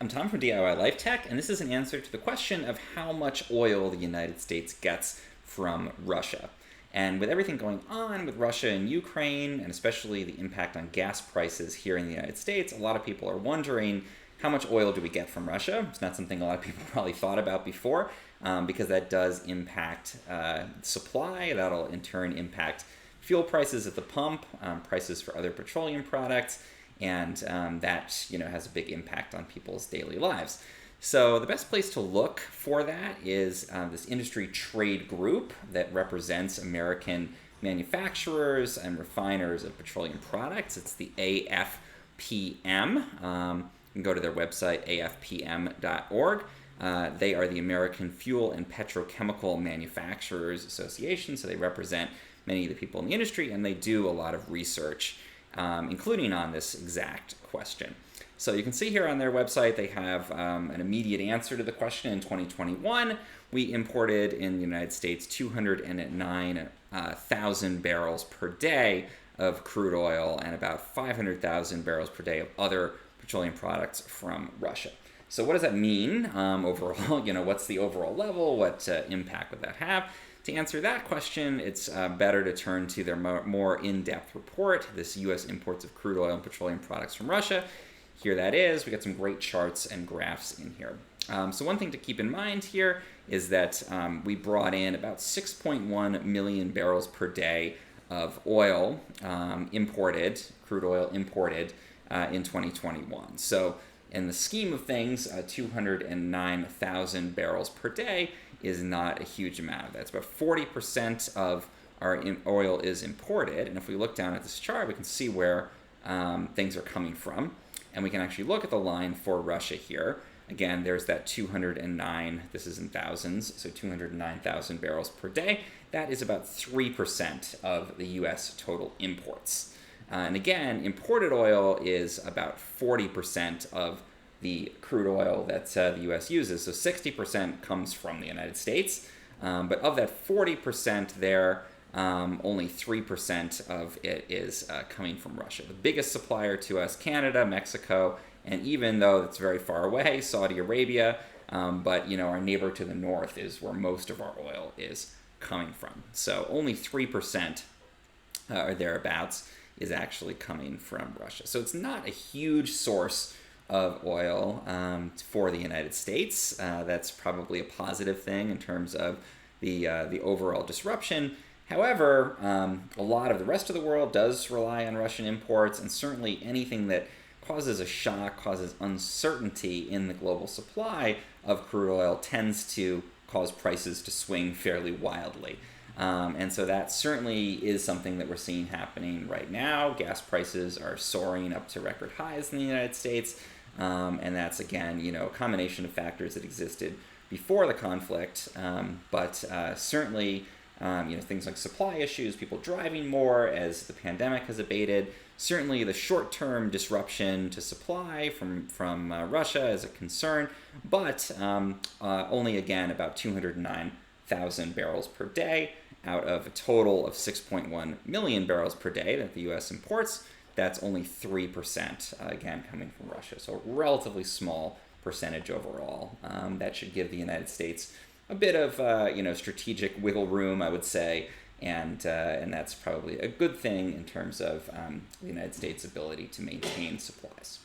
I'm Tom from DIY Life Tech, and this is an answer to the question of how much oil the United States gets from Russia. And with everything going on with Russia and Ukraine, and especially the impact on gas prices here in the United States, a lot of people are wondering, how much oil do we get from Russia? It's not something a lot of people probably thought about before, because that does impact supply. That'll in turn impact fuel prices at the pump, prices for other petroleum products, and that has a big impact on people's daily lives. So the best place to look for that is this industry trade group that represents American manufacturers and refiners of petroleum products. It's the AFPM. You can go to their website, afpm.org. They are the American Fuel and Petrochemical Manufacturers Association, so they represent many of the people in the industry, and they do a lot of research, including on this exact question. So you can see here on their website they have an immediate answer to the question. In 2021, we imported in the United States 209,000 barrels per day of crude oil and about 500,000 barrels per day of other petroleum products from Russia. So what does that mean overall? What's the overall level? What impact would that have? To answer that question, it's better to turn to their more in-depth report, this U.S. imports of crude oil and petroleum products from Russia. Here that is. We got some great charts and graphs in here. So one thing to keep in mind here is that we brought in about 6.1 million barrels per day of oil imported, crude oil imported in 2021. So in the scheme of things, 209,000 barrels per day is not a huge amount. That's about 40% of our oil is imported. And if we look down at this chart, we can see where things are coming from. And we can actually look at the line for Russia here. Again, there's that 209, this is in thousands, so 209,000 barrels per day. That is about 3% of the U.S. total imports. And again, imported oil is about 40% of the crude oil that the U.S. uses. So 60% comes from the United States. But of that 40% there, only 3% of it is coming from Russia. The biggest supplier to us, Canada, Mexico, and even though it's very far away, Saudi Arabia, but our neighbor to the north is where most of our oil is coming from. So only 3% or thereabouts is actually coming from Russia. So it's not a huge source of oil for the United States. That's probably a positive thing in terms of the overall disruption. However, a lot of the rest of the world does rely on Russian imports, and certainly anything that causes a shock, causes uncertainty in the global supply of crude oil tends to cause prices to swing fairly wildly. And so that certainly is something that we're seeing happening right now. Gas prices are soaring up to record highs in the United States. And that's, again, a combination of factors that existed before the conflict, but certainly things like supply issues, people driving more as the pandemic has abated. Certainly the short-term disruption to supply from Russia is a concern, but only, again, about 209,000 barrels per day out of a total of 6.1 million barrels per day that the U.S. imports. That's only 3%, again, coming from Russia. So a relatively small percentage overall. That should give the United States a bit of strategic wiggle room, I would say, and that's probably a good thing in terms of the United States' ability to maintain supplies.